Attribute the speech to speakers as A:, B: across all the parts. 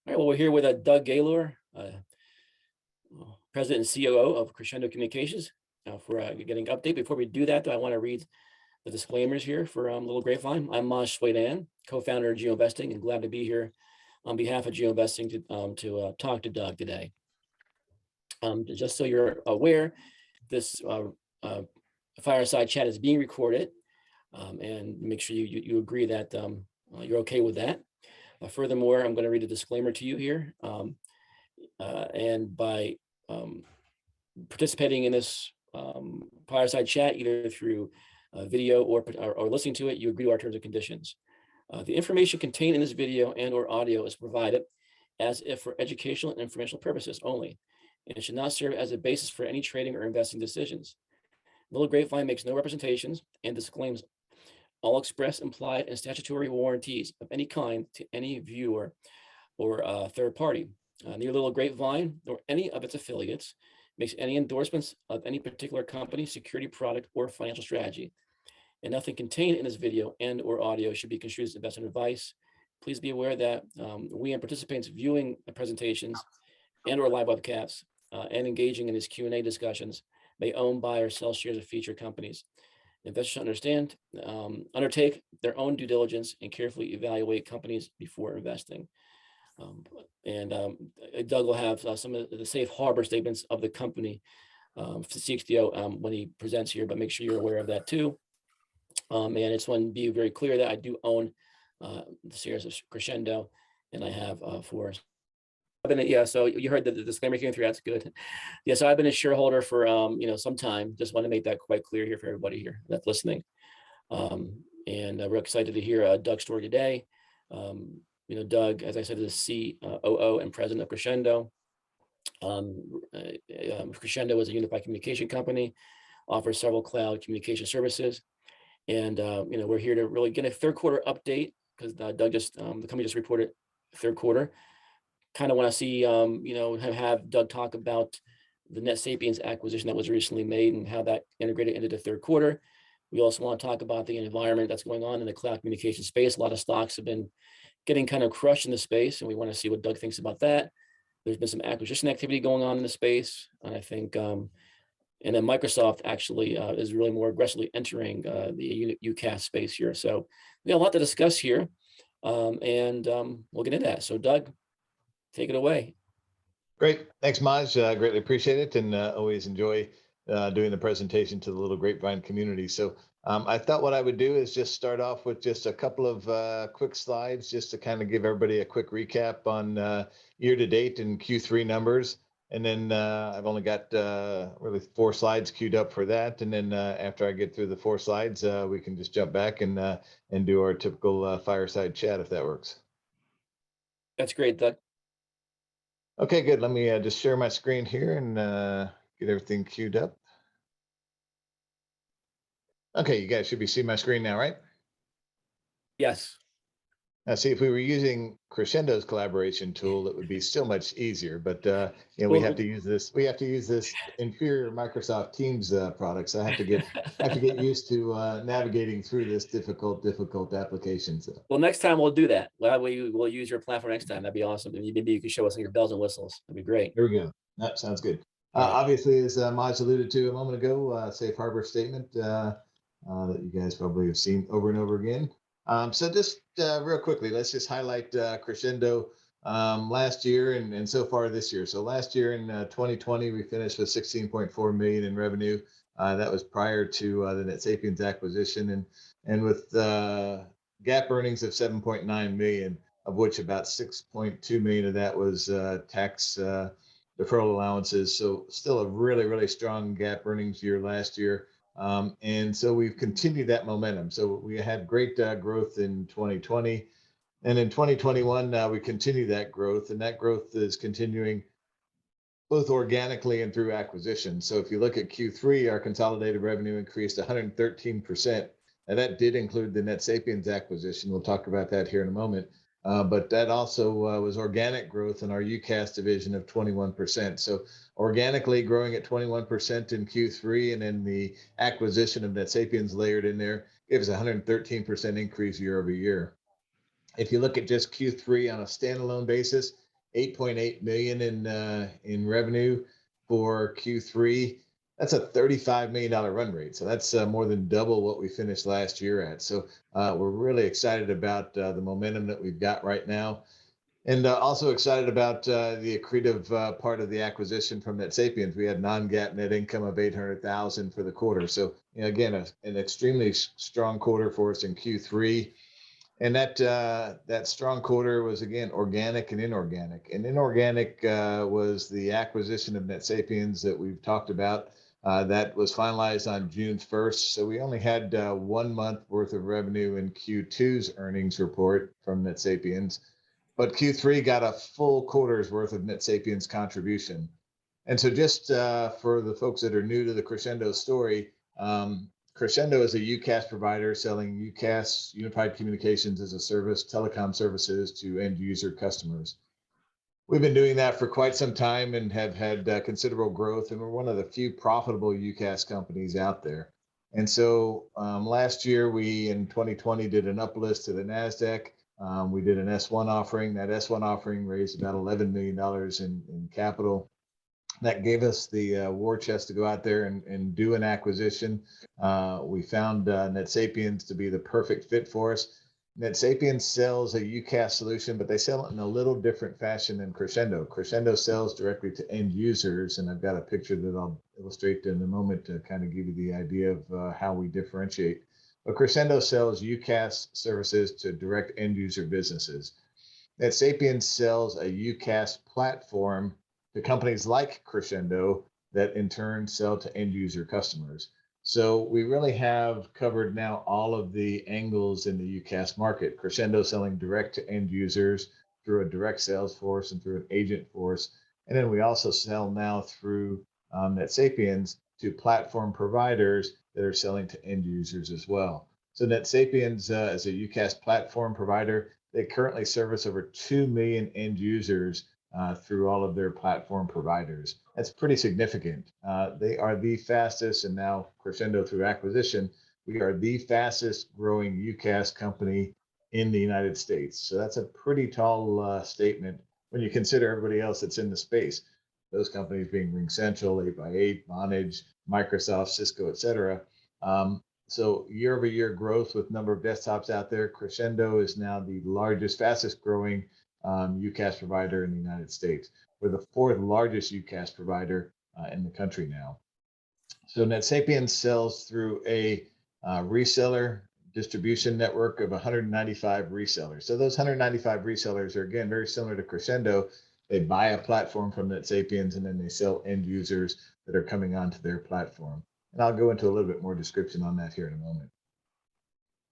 A: All right, well, we're here with Doug Gaylor, President and COO of Crexendo Communications, for getting an update. Before we do that, though, I want to read the disclaimers here for Little Grapevine. I'm Maj Swaydan, co-founder of GeoInvesting, and glad to be here on behalf of GeoInvesting to talk to Doug today. Just so you're aware, this Fireside chat is being recorded, and make sure you agree that you're okay with that. Furthermore, I'm going to read a disclaimer to you here. And by participating in this Fireside chat, either through video or listening to it, you agree to our terms and conditions. The information contained in this video and or audio is provided as if for educational and informational purposes only, and it should not serve as a basis for any trading or investing decisions. Little Grapevine makes no representations and disclaims all express, implied, and statutory warranties of any kind to any viewer or third party. Neither Little Grapevine nor any of its affiliates makes any endorsements of any particular company, security product, or financial strategy. And nothing contained in this video and or audio should be construed as investment advice. Please be aware that we and participants viewing the presentations and or live webcasts and engaging in these Q&A discussions may own, buy, or sell shares of featured companies. Investors should understand, undertake their own due diligence and carefully evaluate companies before investing. Doug will have some of the safe harbor statements of the company, CXDO, when he presents here, but make sure you're aware of that too. And I just want to be very clear that I do own the shares of Crexendo, and I have for. So you heard the disclaimer came through. That's good. Yeah, so I've been a shareholder for some time. Just want to make that quite clear here for everybody here that's listening. And we're excited to hear Doug's story today. Doug, as I said, is the COO and president of Crexendo. Crexendo is a unified communication company, offers several cloud communication services, and we're here to really get a third quarter update because Doug just the company just reported third quarter. Kind of want to see have Doug talk about the NetSapien acquisition that was recently made and how that integrated into the third quarter. We also want to talk about the environment that's going on in the cloud communication space. A lot of stocks have been getting kind of crushed in the space, and we want to see what Doug thinks about that. There's been some acquisition activity going on in the space, and I think, and then Microsoft actually is really more aggressively entering the UCaaS space here. So we got a lot to discuss here, and we'll get into that. So Doug, take it away.
B: Great. Thanks, Maj. Greatly appreciate it, and always enjoy doing the presentation to the Little Grapevine community. So I thought what I would do is just start off with just a couple of quick slides just to kind of give everybody a quick recap on year-to-date and Q3 numbers. And then I've only got really 4 slides queued up for that. And then after I get through the 4 slides, we can just jump back and do our typical fireside chat if that works.
A: That's great, Doug.
B: Okay, good. Let me just share my screen here and get everything queued up. Okay, you guys should be seeing my screen now, right?
A: Yes.
B: Now, see, if we were using Crexendo's collaboration tool, it would be so much easier. But we have to use this. We have to use this inferior Microsoft Teams product. So I have to get used to navigating through this difficult application. So.
A: Well, next time we'll do that. We'll use your platform next time. That'd be awesome. And maybe you can show us your bells and whistles. That'd be great.
B: There we go. That sounds good. Obviously, as Maj alluded to a moment ago, safe harbor statement that you guys probably have seen over and over again. So just real quickly, let's just highlight Crexendo last year and so far this year. So last year in 2020, we finished with 16.4 million in revenue. That was prior to the NetSapien acquisition, and with GAAP earnings of 7.9 million, of which about 6.2 million of that was tax deferral allowances. So still a really strong GAAP earnings year last year. And so we've continued that momentum. So we had great growth in 2020, and in 2021 we continue that growth, and that growth is continuing both organically and through acquisition. So if you look at Q3, our consolidated revenue increased 113%, and that did include the NetSapien acquisition. We'll talk about that here in a moment. But that also was organic growth in our UCaaS division of 21%. So organically growing at 21% in Q3, and then the acquisition of NetSapien layered in there gives a 113% increase year over year. If you look at just Q3 on a standalone basis, 8.8 million in revenue for Q3. That's a $35 million run rate. So that's more than double what we finished last year at. So we're really excited about the momentum that we've got right now. And also excited about the accretive part of the acquisition from NetSapien. We had non-GAAP net income of 800,000 for the quarter. So again, an extremely strong quarter for us in Q3. And that strong quarter was, again, organic and inorganic. And inorganic was the acquisition of NetSapiens that we've talked about. That was finalized on June 1st. So we only had 1 month worth of revenue in Q2's earnings report from NetSapiens. But Q3 got a full quarter's worth of NetSapiens contribution. And so just for the folks that are new to the Crexendo story, Crexendo is a UCaaS provider selling UCaaS, Unified Communications as a Service, telecom services to end user customers. We've been doing that for quite some time and have had considerable growth, and we're one of the few profitable UCaaS companies out there. And so last year, we in 2020 did an uplist to the NASDAQ. We did an S1 offering. That S1 offering raised about $11 million in capital. That gave us the war chest to go out there and do an acquisition. We found NetSapiens to be the perfect fit for us. NetSapien sells a UCaaS solution, but they sell it in a little different fashion than Crexendo. Crexendo sells directly to end users, and I've got a picture that I'll illustrate in a moment to kind of give you the idea of how we differentiate. But Crexendo sells UCaaS services to direct end user businesses. NetSapien sells a UCaaS platform to companies like Crexendo that in turn sell to end user customers. So we really have covered now all of the angles in the UCaaS market. Crexendo selling direct to end users through a direct sales force and through an agent force. And then we also sell now through NetSapiens to platform providers that are selling to end users as well. So NetSapiens is a UCaaS platform provider. They currently service over 2 million end users through all of their platform providers. That's pretty significant. They are the fastest, and now Crexendo through acquisition, we are the fastest growing UCaaS company in the United States. So that's a pretty tall statement when you consider everybody else that's in the space. Those companies being RingCentral, 8x8, Vonage, Microsoft, Cisco, et cetera. So year over year growth with number of desktops out there, Crexendo is now the largest, fastest growing UCaaS provider in the United States. We're the fourth largest UCaaS provider in the country now. So NetSapien sells through a reseller distribution network of 195 resellers. So those 195 resellers are, again, very similar to Crexendo. They buy a platform from NetSapiens and then they sell end users that are coming onto their platform. And I'll go into a little bit more description on that here in a moment.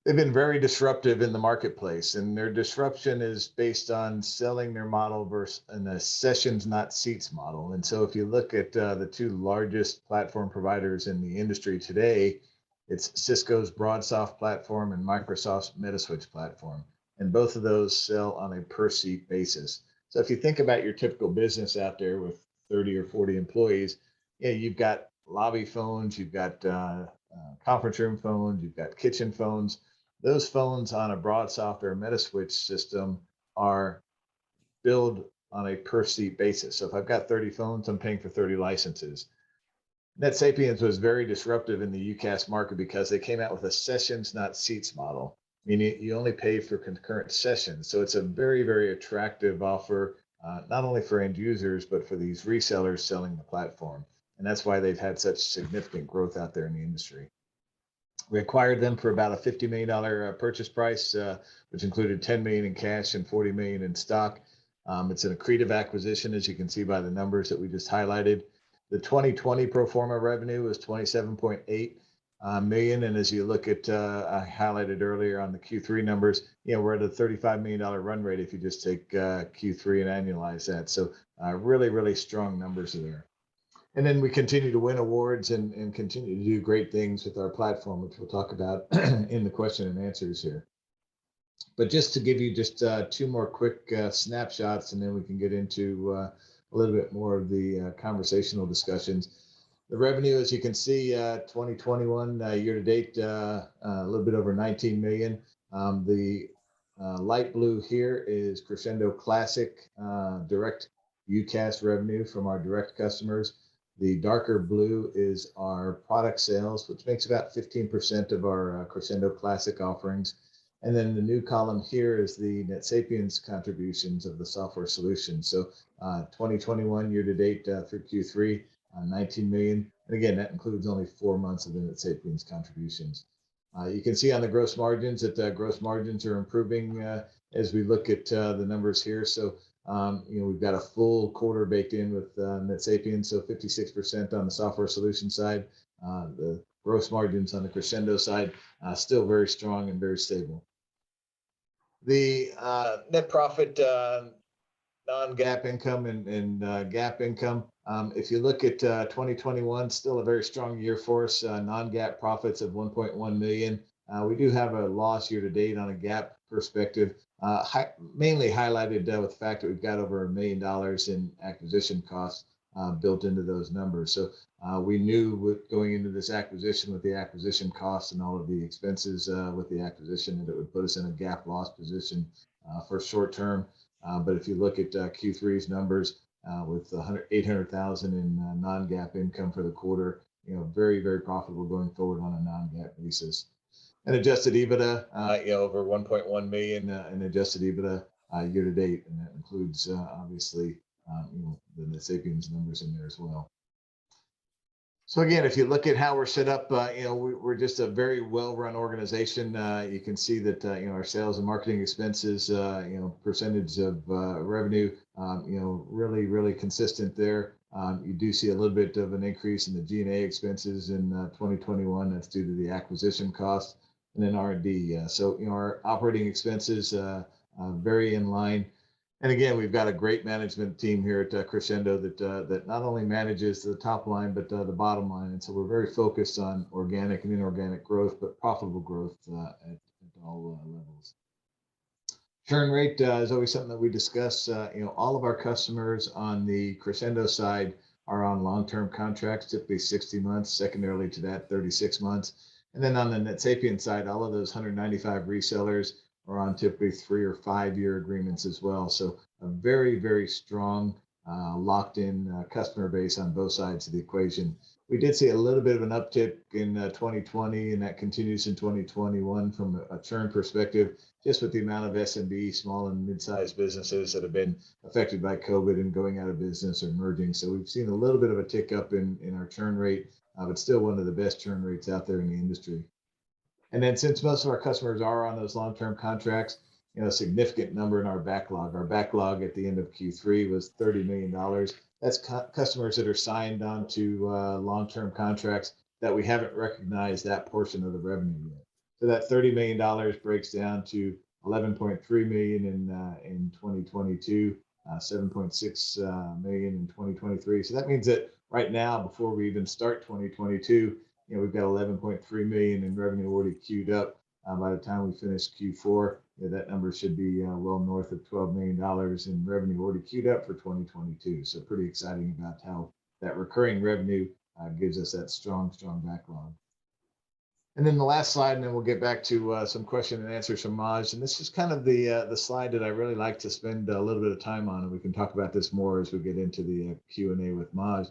B: They've been very disruptive in the marketplace, and their disruption is based on selling their model versus a sessions, not seats model. And so if you look at the two largest platform providers in the industry today, it's Cisco's BroadSoft platform and Microsoft's Metaswitch platform. And both of those sell on a per seat basis. So if you think about your typical business out there with 30 or 40 employees, you've got lobby phones, you've got conference room phones, you've got kitchen phones. Those phones on a BroadSoft or a Metaswitch system are billed on a per seat basis. So if I've got 30 phones, I'm paying for 30 licenses. NetSapiens was very disruptive in the UCaaS market because they came out with a sessions, not seats model, meaning you only pay for concurrent sessions. So it's a very, very attractive offer, not only for end users, but for these resellers selling the platform. And that's why they've had such significant growth out there in the industry. We acquired them for about a $50 million purchase price, which included $10 million in cash and $40 million in stock. It's an accretive acquisition, as you can see by the numbers that we just highlighted. The 2020 pro forma revenue was 27.8 million. And as you look at, I highlighted earlier on the Q3 numbers, we're at a $35 million run rate if you just take Q3 and annualize that. So really, really strong numbers there. And then we continue to win awards and continue to do great things with our platform, which we'll talk about in the question and answers here. But just to give you just two more quick snapshots, and then we can get into a little bit more of the conversational discussions. The revenue, as you can see, 2021 year to date, a little bit over 19 million. The light blue here is Crexendo Classic direct UCaaS revenue from our direct customers. The darker blue is our product sales, which makes about 15% of our Crexendo Classic offerings. And then the new column here is the NetSapien's contributions of the software solutions. So 2021 year to date through Q3, 19 million. And again, that includes only 4 months of the NetSapien's contributions. You can see on the gross margins that gross margins are improving as we look at the numbers here. So, we've got a full quarter baked in with NetSapien, so 56% on the software solution side. The gross margins on the Crexendo side still very strong and very stable. The net profit, non-GAAP income and GAAP income. If you look at 2021, still a very strong year for us. Non-GAAP profits of 1.1 million. We do have a loss year to date on a GAAP perspective, mainly highlighted with the fact that we've got over $1 million in acquisition costs built into those numbers. So we knew going into this acquisition with the acquisition costs and all of the expenses with the acquisition that it would put us in a GAAP loss position for short term. But if you look at Q3's numbers with 800,000 in non-GAAP income for the quarter, very, very profitable going forward on a non-GAAP basis. And adjusted EBITDA, over 1.1 million in adjusted EBITDA year to date, and that includes obviously the NetSapien's numbers in there as well. So again, if you look at how we're set up, we're just a very well-run organization. You can see that our sales and marketing expenses, percentage of revenue, really, really consistent there. You do see a little bit of an increase in the G&A expenses in 2021. That's due to the acquisition costs, and then R&D. So our operating expenses very in line. And again, we've got a great management team here at Crexendo that not only manages the top line, but the bottom line. And so we're very focused on organic and inorganic growth, but profitable growth at all levels. Churn rate is always something that we discuss. All of our customers on the Crexendo side are on long-term contracts, typically 60 months, secondarily to that 36 months. And then on the NetSapien side, all of those 195 resellers are on typically 3 or 5 year agreements as well. So a very, very strong locked in customer base on both sides of the equation. We did see a little bit of an uptick in 2020, and that continues in 2021 from a churn perspective, just with the amount of SMB, small and mid-sized businesses that have been affected by COVID and going out of business or merging. So we've seen a little bit of a tick up in our churn rate, but still one of the best churn rates out there in the industry. And then since most of our customers are on those long-term contracts, a significant number in our backlog. Our backlog at the end of Q3 was $30 million. That's customers that are signed on to long-term contracts that we haven't recognized that portion of the revenue yet. So that $30 million breaks down to 11.3 million in 2022, 7.6 million in 2023. So that means that right now, before we even start 2022, we've got 11.3 million in revenue already queued up. By the time we finish Q4, that number should be well north of $12 million in revenue already queued up for 2022. So pretty exciting about how that recurring revenue gives us that strong backlog. And then the last slide, and then we'll get back to some question and answers from Maj. And this is kind of the slide that I really like to spend a little bit of time on, and we can talk about this more as we get into the Q&A with Maj.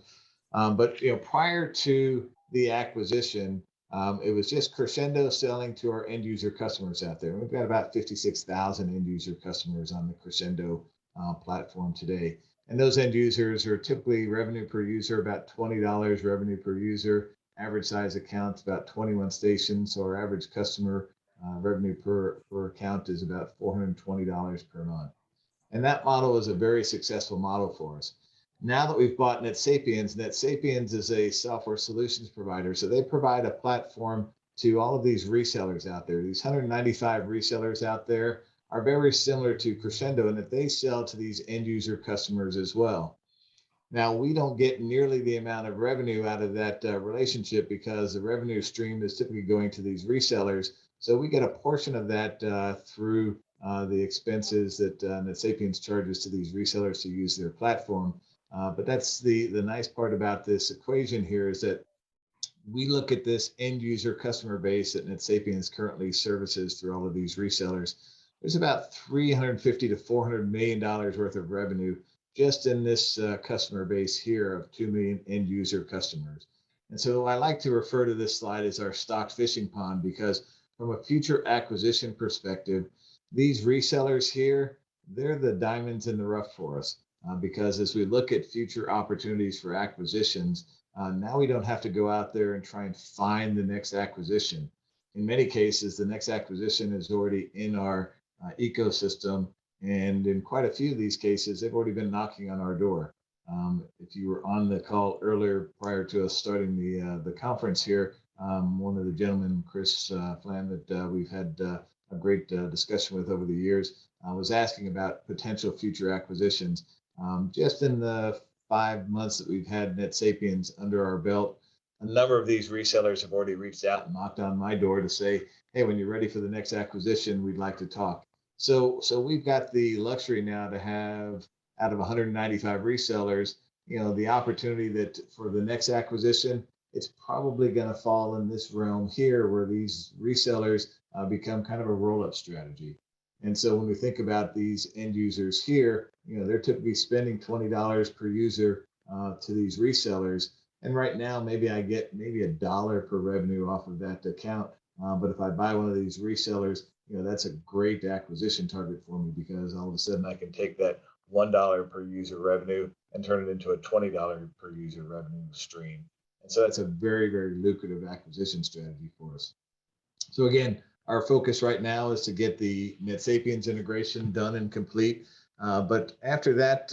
B: But prior to the acquisition, it was just Crexendo selling to our end user customers out there. We've got about 56,000 end user customers on the Crexendo platform today. And those end users are typically revenue per user, about $20 revenue per user. Average size accounts about 21 stations. So our average customer revenue per account is about $420 per month. And that model is a very successful model for us. Now that we've bought NetSapiens is a software solutions provider. So they provide a platform to all of these resellers out there. These 195 resellers out there are very similar to Crexendo in that they sell to these end user customers as well. Now, we don't get nearly the amount of revenue out of that relationship because the revenue stream is typically going to these resellers. So we get a portion of that through the expenses that NetSapiens charges to these resellers to use their platform. But that's the nice part about this equation here is that we look at this end user customer base that NetSapiens currently services through all of these resellers. there's about 350 to $400 million worth of revenue just in this customer base here of 2 million end user customers. And so I like to refer to this slide as our stocked fishing pond, because from a future acquisition perspective, these resellers here, they're the diamonds in the rough for us. Because as we look at future opportunities for acquisitions, now we don't have to go out there and try and find the next acquisition. In many cases, the next acquisition is already in our ecosystem. And in quite a few of these cases, they've already been knocking on our door. If you were on the call earlier prior to us starting the conference here, one of the gentlemen, Chris Flan, that we've had a great discussion with over the years, was asking about potential future acquisitions. Just in the 5 months that we've had NetSapiens under our belt, a number of these resellers have already reached out and knocked on my door to say, hey, when you're ready for the next acquisition, we'd like to talk. So we've got the luxury now to have, out of 195 resellers, the opportunity that for the next acquisition, it's probably going to fall in this realm here where these resellers become kind of a roll-up strategy. And so when we think about these end users here, they're typically spending $20 per user to these resellers. And right now, maybe I get maybe $1 per revenue off of that account. But if I buy one of these resellers, that's a great acquisition target for me, because all of a sudden I can take that $1 per user revenue and turn it into a $20 per user revenue stream. And so that's a very, very lucrative acquisition strategy for us. So again, our focus right now is to get the NetSapiens integration done and complete. But after that,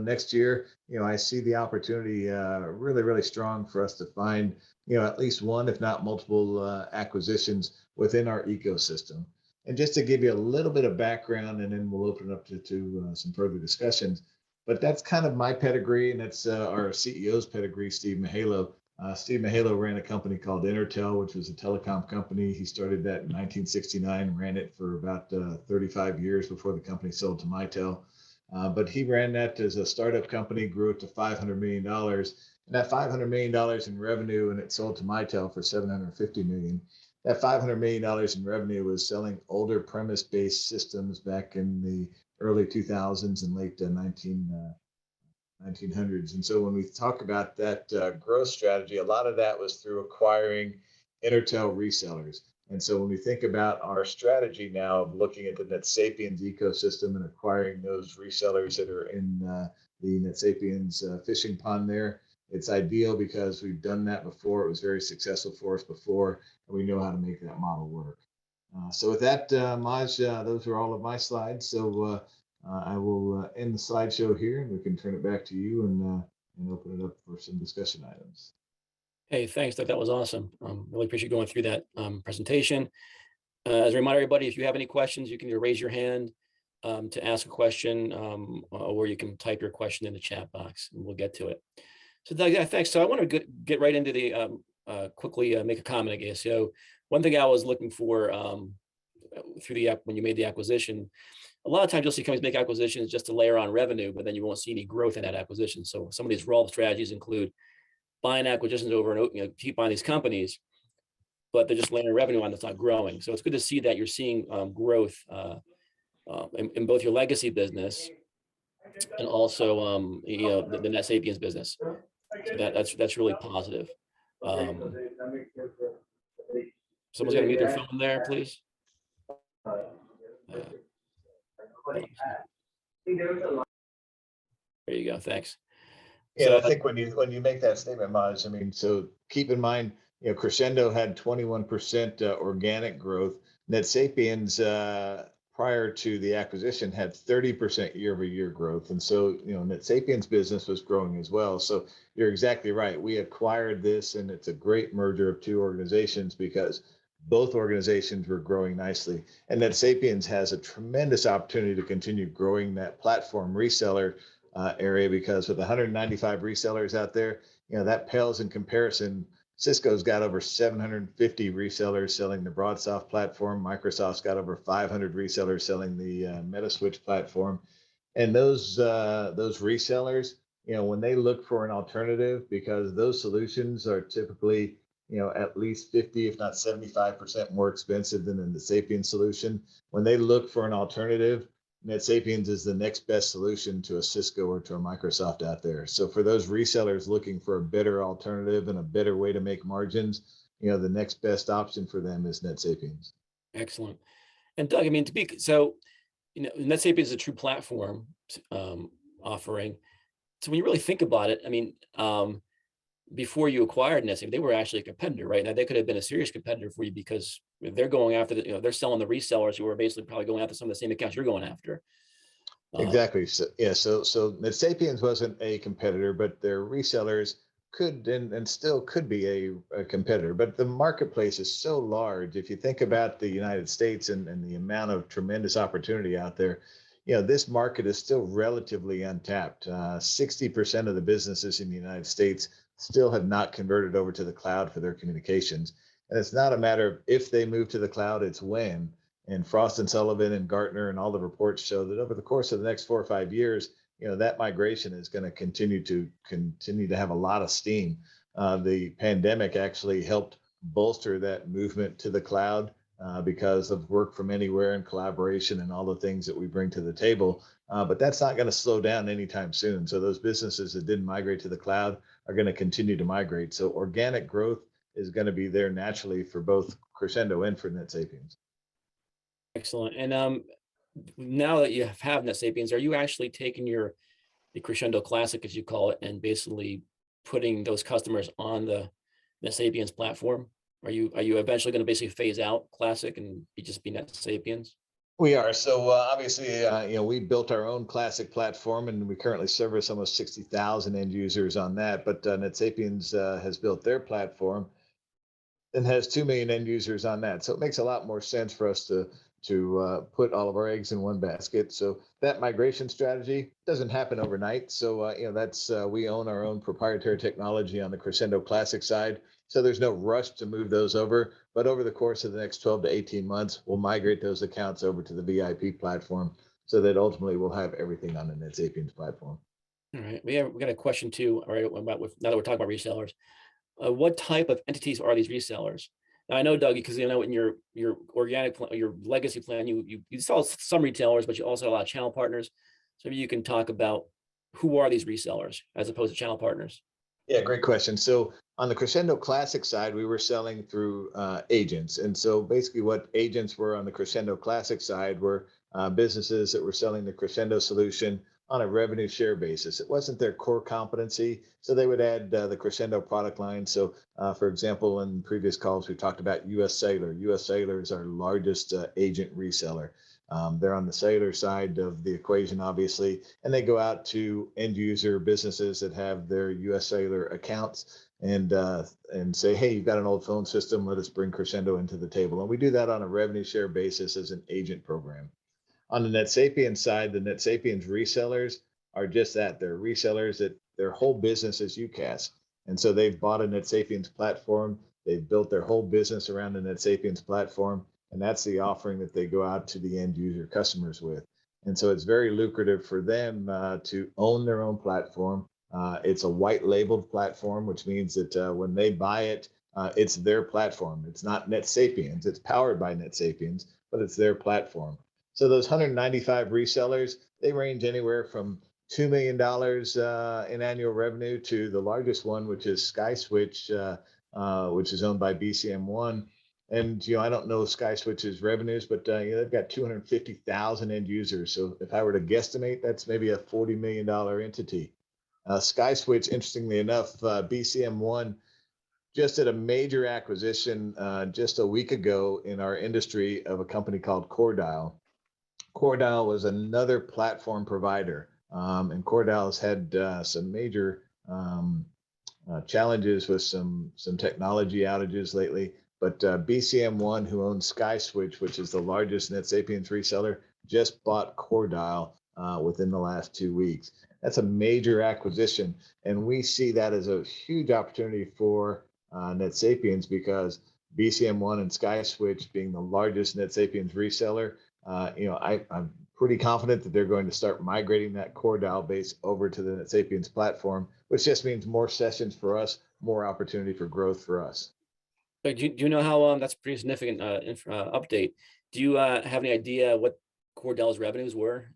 B: next year, I see the opportunity really, really strong for us to find, at least one, if not multiple acquisitions within our ecosystem. And just to give you a little bit of background, and then we'll open it up to some further discussions. But that's kind of my pedigree, and that's our CEO's pedigree, Steve Mihaylo. Steve Mihaylo ran a company called Intertel, which was a telecom company. He started that in 1969, ran it for about 35 years before the company sold to Mitel. But he ran that as a startup company, grew it to $500 million. And that $500 million in revenue, and it sold to Mitel for $750 million. That $500 million in revenue was selling older premise-based systems back in the early 2000s and late 1900s. And so when we talk about that growth strategy, a lot of that was through acquiring Intertel resellers. And so when we think about our strategy now of looking at the NetSapiens ecosystem and acquiring those resellers that are in the NetSapiens fishing pond there, it's ideal because we've done that before. It was very successful for us before, and we know how to make that model work. So with that, Maj, those are all of my slides. So I will end the slideshow here, and we can turn it back to you and open it up for some discussion items.
A: Hey, thanks, Doug. That was awesome. Really appreciate going through that presentation. As a reminder, everybody, if you have any questions, you can either raise your hand to ask a question, or you can type your question in the chat box, and we'll get to it. So Doug, yeah, thanks. So I want to get right into the quickly make a comment, I guess. So one thing I was looking for through the when you made the acquisition, a lot of times you'll see companies make acquisitions just to layer on revenue, but then you won't see any growth in that acquisition. So some of these roll-up strategies include buying acquisitions over and over, keep buying these companies, but they're just layering revenue on that's not growing. So it's good to see that you're seeing growth in both your legacy business and also the NetSapiens business. So that's really positive. Someone's got to mute their phone there, please. There you go. Thanks.
B: Yeah, so I think when you make that statement, Maj, I mean, so keep in mind, Crexendo had 21% organic growth. NetSapiens prior to the acquisition had 30% year-over-year growth, and so NetSapiens business was growing as well. So you're exactly right. We acquired this, and it's a great merger of two organizations because both organizations were growing nicely, and NetSapiens has a tremendous opportunity to continue growing that platform reseller area, because with 195 resellers out there, that pales in comparison. Cisco's got over 750 resellers selling the BroadSoft platform. Microsoft's got over 500 resellers selling the Metaswitch platform. And those resellers, when they look for an alternative, because those solutions are typically at least 50, if not 75% more expensive than the NetSapien solution. When they look for an alternative, NetSapiens is the next best solution to a Cisco or to a Microsoft out there. So for those resellers looking for a better alternative and a better way to make margins, the next best option for them is NetSapiens.
A: Excellent. And Doug, I mean, so NetSapien is a true platform offering. So when you really think about it, I mean, before you acquired NetSapien, they were actually a competitor, right? Now they could have been a serious competitor for you because they're going after they're selling the resellers who are basically probably going after some of the same accounts you're going after.
B: Exactly. So yeah, so NetSapiens wasn't a competitor, but their resellers could and still could be a competitor. But the marketplace is so large. If you think about the United States and the amount of tremendous opportunity out there, this market is still relatively untapped. 60% of the businesses in the United States still have not converted over to the cloud for their communications. And it's not a matter of if they move to the cloud, it's when. And Frost and Sullivan and Gartner and all the reports show that over the course of the next 4 or 5 years, that migration is going to continue to have a lot of steam. The pandemic actually helped bolster that movement to the cloud because of work from anywhere and collaboration and all the things that we bring to the table. But that's not going to slow down anytime soon. So those businesses that didn't migrate to the cloud are going to continue to migrate. So organic growth is going to be there naturally for both Crexendo and for NetSapiens.
A: Excellent. And now that you have NetSapiens, are you actually taking the Crexendo Classic, as you call it, and basically putting those customers on the NetSapiens platform? Are you eventually going to basically phase out Classic and just be NetSapiens?
B: We are. So obviously, we built our own Classic platform, and we currently service almost 60,000 end users on that. But NetSapiens has built their platform and has 2 million end users on that. So it makes a lot more sense for us to put all of our eggs in one basket. So that migration strategy doesn't happen overnight. So that's we own our own proprietary technology on the Crexendo Classic side. So there's no rush to move those over. But over the course of the next 12 to 18 months, we'll migrate those accounts over to the VIP platform so that ultimately we'll have everything on the NetSapiens platform.
A: All right. We got a question too. All right. Now that we're talking about resellers, what type of entities are these resellers? Now I know, Doug, because in your organic plan, your legacy plan, you sell some retailers, but you also have a lot of channel partners. So maybe you can talk about who are these resellers as opposed to channel partners.
B: Yeah, great question. So on the Crexendo Classic side, we were selling through agents. And so basically what agents were on the Crexendo Classic side were businesses that were selling the Crexendo solution on a revenue share basis. It wasn't their core competency. So they would add the Crexendo product line. So for example, in previous calls, we talked about US Cellular. US Cellular is our largest agent reseller. They're on the cellular side of the equation, obviously, and they go out to end user businesses that have their US Cellular accounts and say, hey, you've got an old phone system, let us bring Crexendo into the table. And we do that on a revenue share basis as an agent program. On the NetSapien side, the NetSapiens resellers are just that. They're resellers that their whole business is UCaaS. And so they've bought a NetSapiens platform. They've built their whole business around the NetSapiens platform. And that's the offering that they go out to the end user customers with. And so it's very lucrative for them to own their own platform. It's a white labeled platform, which means that when they buy it, it's their platform. It's not NetSapiens. It's powered by NetSapiens, but it's their platform. So those 195 resellers, they range anywhere from $2 million in annual revenue to the largest one, which is SkySwitch, which is owned by BCM1. And I don't know SkySwitch's revenues, but they've got 250,000 end users. So if I were to guesstimate, that's maybe a $40 million entity. SkySwitch, interestingly enough, BCM1 just did a major acquisition just a week ago in our industry of a company called CoreDial. CoreDial was another platform provider, and CoreDial has had some major challenges with some technology outages lately. But BCM1, who owns SkySwitch, which is the largest NetSapiens reseller, just bought CoreDial within the last 2 weeks. That's a major acquisition, and we see that as a huge opportunity for NetSapiens because BCM1 and SkySwitch being the largest NetSapiens reseller, I'm pretty confident that they're going to start migrating that CoreDial base over to the NetSapiens platform, which just means more sessions for us, more opportunity for growth for us.
A: Do you know how that's a pretty significant update? Do you have any idea what Cordell's revenues were?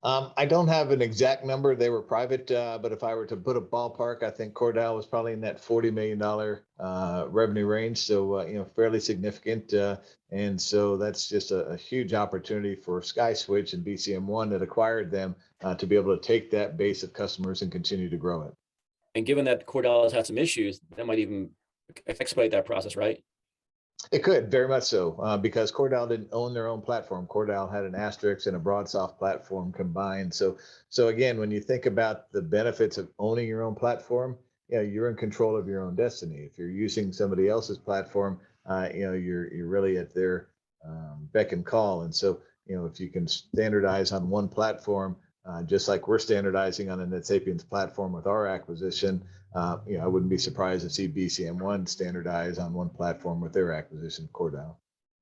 B: I don't have an exact number. They were private, but if I were to put a ballpark, I think Cordell was probably in that $40 million revenue range. So, fairly significant. And so that's just a huge opportunity for SkySwitch and BCM1 that acquired them to be able to take that base of customers and continue to grow it.
A: And given that Cordell has had some issues, that might even expedite that process, right?
B: It could very much so, because Cordell didn't own their own platform. Cordell had an Asterisk and a BroadSoft platform combined. So again, when you think about the benefits of owning your own platform, you're in control of your own destiny. If you're using somebody else's platform, you're really at their beck and call. And so, if you can standardize on one platform, just like we're standardizing on the NetSapien's platform with our acquisition, I wouldn't be surprised to see BCM1 standardize on one platform with their acquisition, Cordell.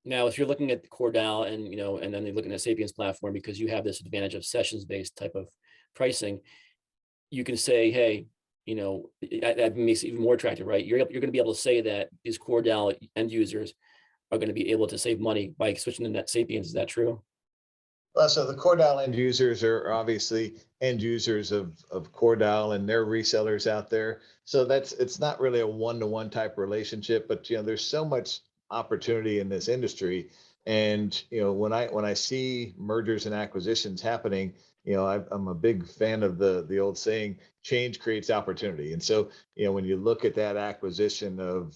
A: Now, if you're looking at Cordell and and then you're looking at Sapien's platform, because you have this advantage of sessions-based type of pricing, you can say, hey, that makes it even more attractive, right? You're going to be able to say that these Cordell end users are going to be able to save money by switching to NetSapiens. Is that true?
B: Well, so the Cordell end users are obviously end users of Cordell and their resellers out there. So it's not really a one-to-one type relationship, but there's so much opportunity in this industry. And when I see mergers and acquisitions happening, I'm a big fan of the old saying, change creates opportunity. And so when you look at that acquisition of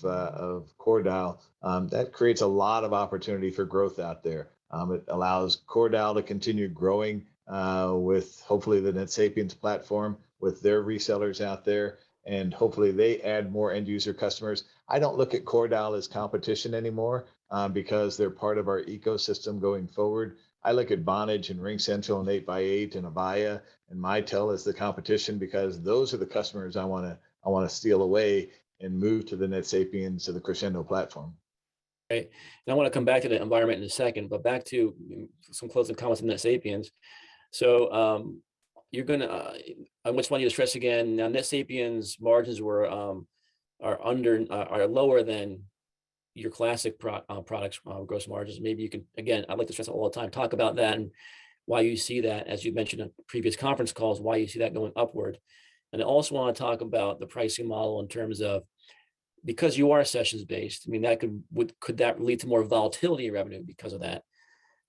B: Cordell, that creates a lot of opportunity for growth out there. It allows Cordell to continue growing with hopefully the NetSapiens platform with their resellers out there, and hopefully they add more end user customers. I don't look at Cordell as competition anymore because they're part of our ecosystem going forward. I look at Vonage and RingCentral and 8x8 and Avaya and Mitel as the competition, because those are the customers I want to steal away and move to the NetSapiens, to the Crexendo platform.
A: Right. And I want to come back to the environment in a second, but back to some closing comments on NetSapiens. So you're going to, I just want you to stress again, now NetSapiens margins are lower than your classic products gross margins. Maybe you can, again, I'd like to stress it all the time, talk about that and why you see that, as you mentioned in previous conference calls, why you see that going upward. And I also want to talk about the pricing model in terms of, because you are sessions based, I mean, that could that lead to more volatility in revenue because of that?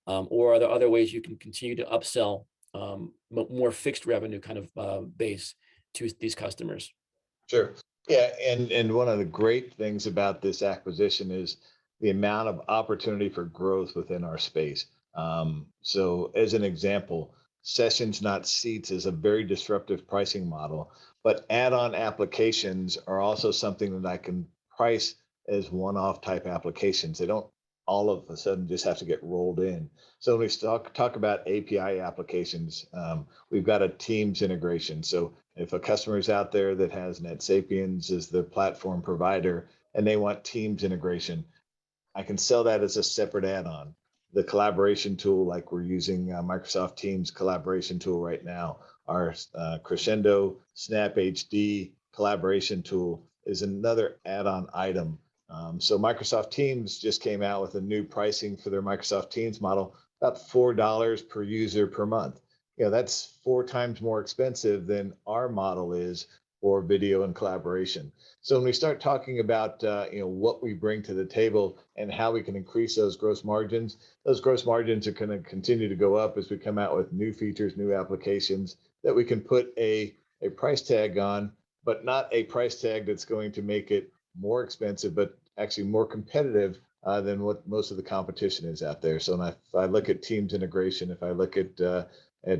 A: Or are there other ways you can continue to upsell more fixed revenue kind of base to these customers?
B: Sure. Yeah, and one of the great things about this acquisition is the amount of opportunity for growth within our space. So as an example, sessions, not seats, is a very disruptive pricing model, but add-on applications are also something that I can price as one-off type applications. They don't all of a sudden just have to get rolled in. So when we talk about API applications, we've got a Teams integration. So if a customer is out there that has NetSapiens as the platform provider and they want Teams integration, I can sell that as a separate add-on. The collaboration tool, like we're using Microsoft Teams collaboration tool right now, our Crexendo Snap HD collaboration tool is another add-on item. So Microsoft Teams just came out with a new pricing for their Microsoft Teams model, about $4 per user per month. That's 4 times more expensive than our model is for video and collaboration. So when we start talking about what we bring to the table and how we can increase those gross margins are going to continue to go up as we come out with new features, new applications that we can put a price tag on, but not a price tag that's going to make it more expensive, but actually more competitive than what most of the competition is out there. So if I look at Teams integration, if I look at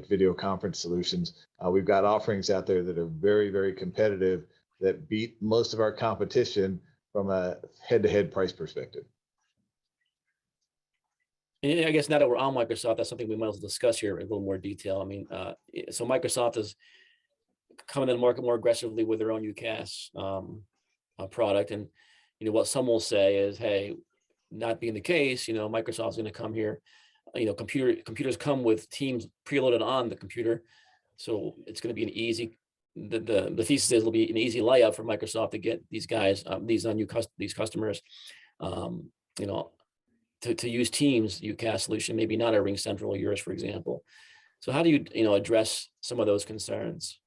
B: video conference solutions, we've got offerings out there that are very, very competitive that beat most of our competition from a head-to-head price perspective.
A: And I guess now that we're on Microsoft, that's something we might as well discuss here in a little more detail. I mean, so Microsoft is coming to the market more aggressively with their own UCaaS product. And, what some will say is, hey, not being the case, Microsoft's going to come here. Computers come with Teams preloaded on the computer. So it's going to be an easy the thesis is it'll be an easy layup for Microsoft to get these guys, these customers, you know, to use Teams UCaaS solution, maybe not a RingCentral or yours, for example. So how do you address some of those concerns?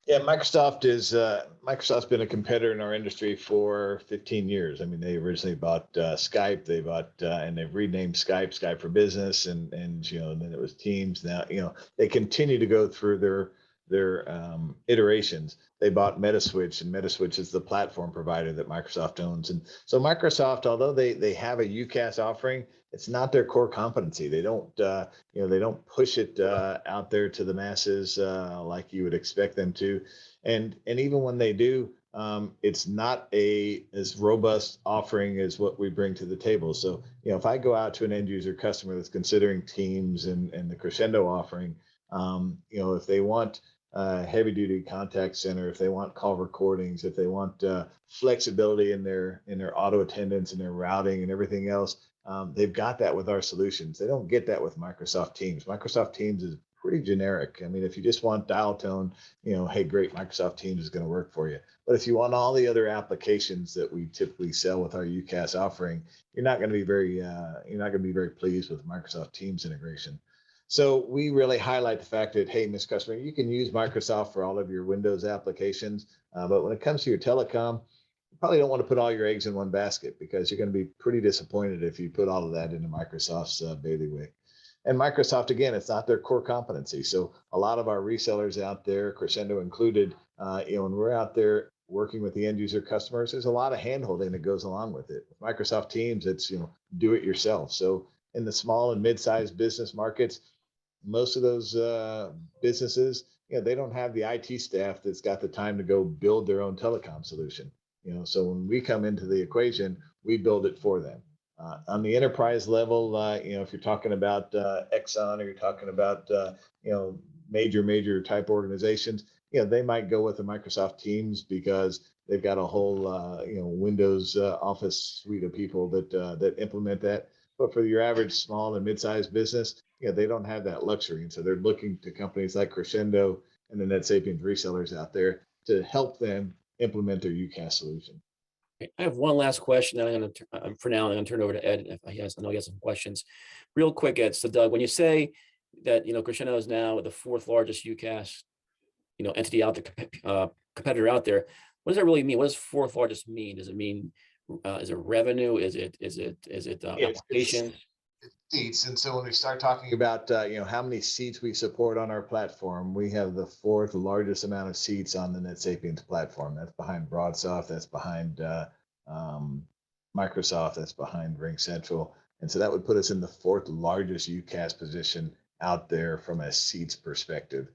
B: Yeah, Microsoft's been a competitor in our industry for 15 years. I mean, they originally bought Skype, they bought and they've renamed Skype for Business, and then it was Teams. Now they continue to go through their iterations. They bought Metaswitch, and Metaswitch is the platform provider that Microsoft owns. And so Microsoft, although they have a UCaaS offering, it's not their core competency. They don't they don't push it out there to the masses like you would expect them to. And even when they do, it's not as robust offering as what we bring to the table. So if I go out to an end user customer that's considering Teams and the Crexendo offering, if they want heavy duty contact center, if they want call recordings, if they want flexibility in their auto attendance and their routing and everything else, they've got that with our solutions. They don't get that with Microsoft Teams. Microsoft Teams is pretty generic. I mean, if you just want dial tone, hey, great, Microsoft Teams is going to work for you. But if you want all the other applications that we typically sell with our UCaaS offering, you're not going to be very pleased with Microsoft Teams integration. So we really highlight the fact that, hey, Ms. Customer, you can use Microsoft for all of your Windows applications, but when it comes to your telecom, you probably don't want to put all your eggs in one basket, because you're going to be pretty disappointed if you put all of that into Microsoft's bailiwick. And Microsoft, again, it's not their core competency. So a lot of our resellers out there, Crexendo included, when we're out there working with the end user customers, there's a lot of handholding that goes along with it. With Microsoft Teams, it's do it yourself. So in the small and mid-sized business markets, most of those businesses, they don't have the IT staff that's got the time to go build their own telecom solution. So when we come into the equation, we build it for them. On the enterprise level, if you're talking about Exxon, or you're talking about major type organizations, they might go with the Microsoft Teams because they've got a whole Windows Office suite of people that implement that. But for your average small and mid-sized business, they don't have that luxury, and so they're looking to companies like Crexendo and the NetSapien resellers out there to help them implement their UCaaS solution.
A: I have one last question that I'm going to, for now, I'm going to turn over to Ed. If I know he has some questions. Real quick, Ed. So Doug, when you say that, Crexendo is now the 4th largest UCaaS, entity out there, competitor out there, what does that really mean? What does 4th largest mean? Does it mean, is it revenue? Is it applications?
B: It's seats. And so when we start talking about, how many seats we support on our platform, we have the 4th largest amount of seats on the NetSapiens platform. That's behind BroadSoft, that's behind Microsoft, that's behind RingCentral. And so that would put us in the 4th largest UCaaS position out there from a seats perspective.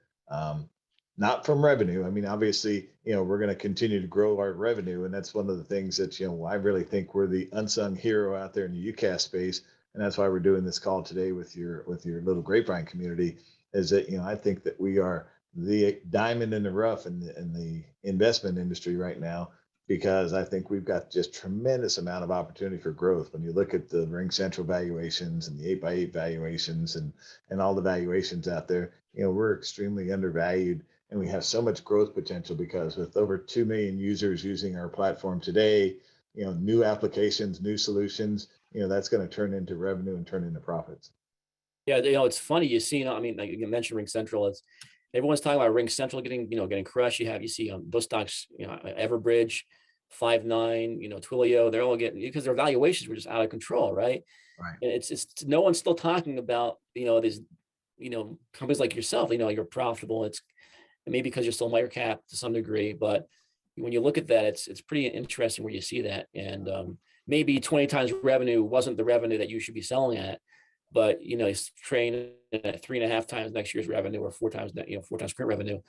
B: Not from revenue. I mean, obviously, we're going to continue to grow our revenue. And that's one of the things that, I really think we're the unsung hero out there in the UCaaS space. And that's why we're doing this call today with your little Grapevine community, is that, I think that we are the diamond in the rough in the investment industry right now, because I think we've got just tremendous amount of opportunity for growth. When you look at the RingCentral valuations and the 8x8 valuations and all the valuations out there, we're extremely undervalued, and we have so much growth potential, because with over 2 million users using our platform today, new applications, new solutions, that's going to turn into revenue and turn into profits.
A: Yeah, it's funny. You see, I mean, like you mentioned RingCentral. Everyone's talking about RingCentral getting crushed. You see those stocks, Everbridge, Five9, Twilio. They're all getting, because their valuations were just out of control, right?
B: Right.
A: And it's no one's still talking about these companies like yourself. You're profitable. It's maybe because you're still micro cap to some degree, but when you look at that, it's pretty interesting where you see that. And maybe 20 times revenue wasn't the revenue that you should be selling at, but it's trading at 3.5 times next year's revenue, or 4 times current revenue.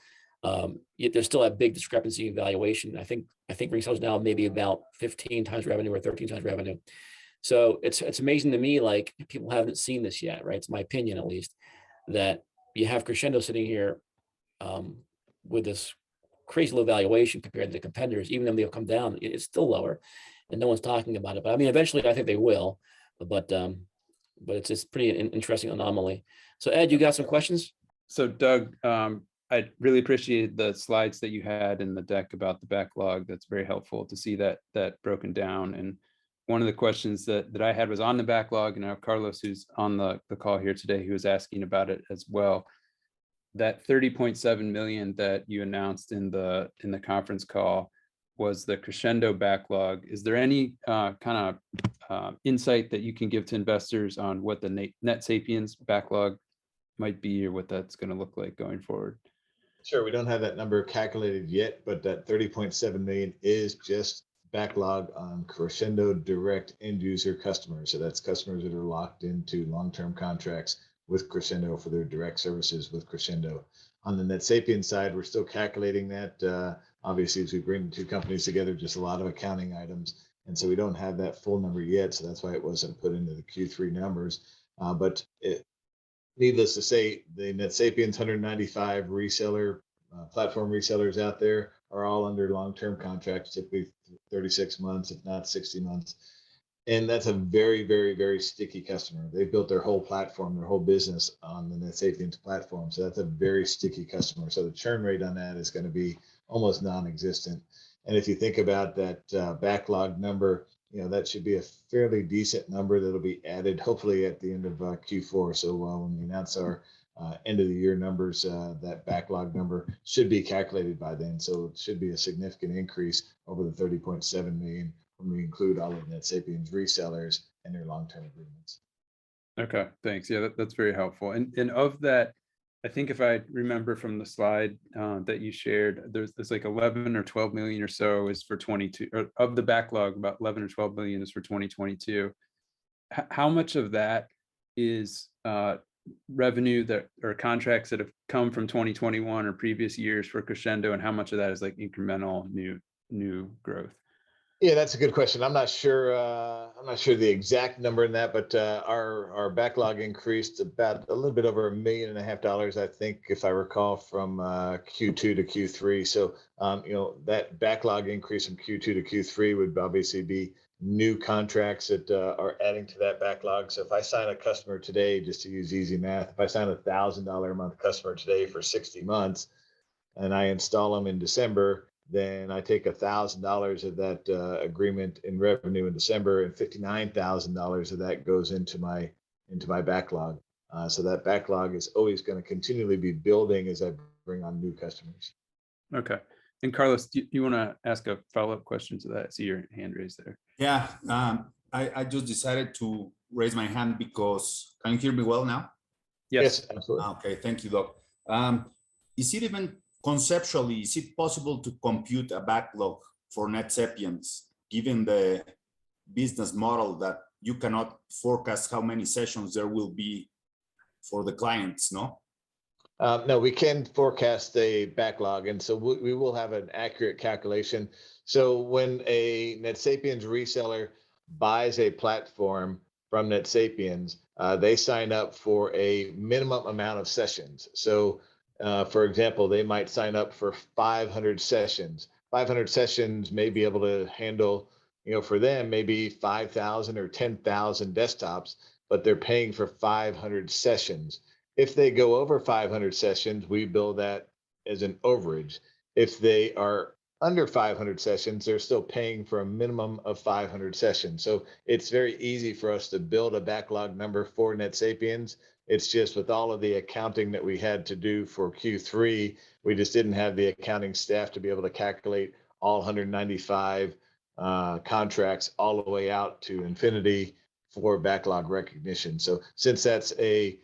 A: There's still a big discrepancy in valuation. I think RingCentral is now maybe about 15 times revenue or 13 times revenue. So it's amazing to me, like, people haven't seen this yet, right? It's my opinion, at least, that you have Crexendo sitting here with this crazy low valuation compared to the competitors. Even though they'll come down, it's still lower, and no one's talking about it. But I mean, eventually, I think they will. But it's pretty interesting anomaly. So Ed, you got some questions?
C: So Doug, I really appreciate the slides that you had in the deck about the backlog. That's very helpful to see that broken down. And one of the questions that I had was on the backlog, and now Carlos, who's on the call here today, who was asking about it as well. That 30.7 million that you announced in the conference call was the Crexendo backlog. Is there any kind of insight that you can give to investors on what the NetSapien's backlog might be, or what that's going to look like going forward?
B: Sure, we don't have that number calculated yet, but that 30.7 million is just backlog on Crexendo direct end user customers. So that's customers that are locked into long-term contracts with Crexendo for their direct services with Crexendo. On the NetSapien side, we're still calculating that. Obviously, as we bring the two companies together, just a lot of accounting items. And so we don't have that full number yet. So that's why it wasn't put into the Q3 numbers. Needless to say, the NetSapien's 195 reseller platform resellers out there are all under long-term contracts, typically 36 months, if not 60 months. And that's a very, very, very sticky customer. They built their whole platform, their whole business on the NetSapien's platform. So that's a very sticky customer. So the churn rate on that is going to be almost non-existent. And if you think about that backlog number, that should be a fairly decent number that'll be added hopefully at the end of Q4. So when we announce our end of the year numbers, that backlog number should be calculated by then. So it should be a significant increase over the 30.7 million when we include all of NetSapien's resellers and their long-term agreements.
C: Okay, thanks. Yeah, that's very helpful. And of that, I think if I remember from the slide that you shared, there's like 11 or 12 million or so is for 22, or of the backlog, about 11 or 12 million is for 2022. How much of that is revenue that or contracts that have come from 2021 or previous years for Crexendo, and how much of that is like incremental new growth?
B: Yeah, that's a good question. I'm not sure the exact number in that, but our backlog increased about a little bit over $1.5 million, I think, if I recall, from Q2 to Q3. So that backlog increase from Q2 to Q3 would obviously be new contracts that are adding to that backlog. So if I sign a customer today, just to use easy math, if I sign $1,000 a month customer today for 60 months, and I install them in December, then I take $1,000 of that agreement in revenue in December, and $59,000 of that goes into my backlog. So that backlog is always going to continually be building as I bring on new customers.
C: Okay. And Carlos, do you want to ask a follow-up question to that? I see your hand raised there.
D: Yeah, I just decided to raise my hand because, can you hear me well now?
B: Yes, absolutely.
D: Okay, thank you, Doc. Is it even conceptually, is it possible to compute a backlog for NetSapiens, given the business model that you cannot forecast how many sessions there will be for the clients, no?
B: No, we can forecast a backlog, and so we will have an accurate calculation. So when a NetSapiens reseller buys a platform from NetSapiens, they sign up for a minimum amount of sessions. So for example, they might sign up for 500 sessions. 500 sessions may be able to handle, for them, maybe 5,000 or 10,000 desktops, but they're paying for 500 sessions. If they go over 500 sessions, we bill that as an overage. If they are under 500 sessions, they're still paying for a minimum of 500 sessions. So it's very easy for us to build a backlog number for NetSapiens. It's just with all of the accounting that we had to do for Q3, we just didn't have the accounting staff to be able to calculate all 195 contracts all the way out to infinity for backlog recognition. So since that's an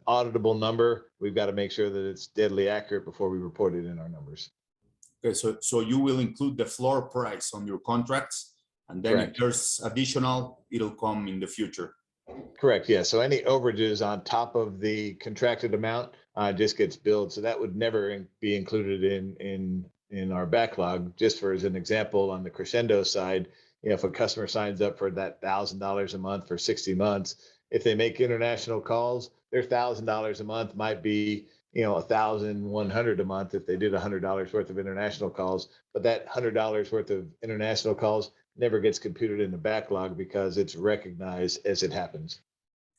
B: auditable number, we've got to make sure that it's deadly accurate before we report it in our numbers.
D: Okay, so you will include the floor price on your contracts, and then
B: Correct.
D: If there's additional, it'll come in the future.
B: Correct. Yeah. So any overages on top of the contracted amount just gets billed. So that would never be included in our backlog. Just for as an example, on the Crexendo side, if a customer signs up for that $1,000 a month for 60 months, if they make international calls, their $1,000 a month might be $1,100 a month if they did $100 worth of international calls. But that $100 worth of international calls never gets computed in the backlog because it's recognized as it happens.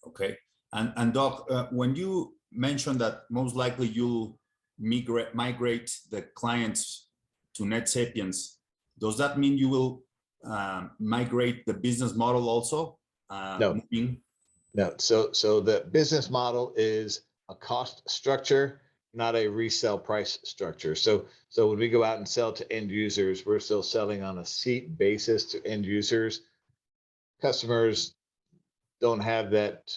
D: Okay. And Doc, when you mentioned that most likely you'll migrate the clients to NetSapiens. Does that mean you will migrate the business model also?
B: No.
D: Moving?
B: No. So the business model is a cost structure, not a resale price structure. So when we go out and sell to end users, we're still selling on a seat basis to end users. Customers don't have that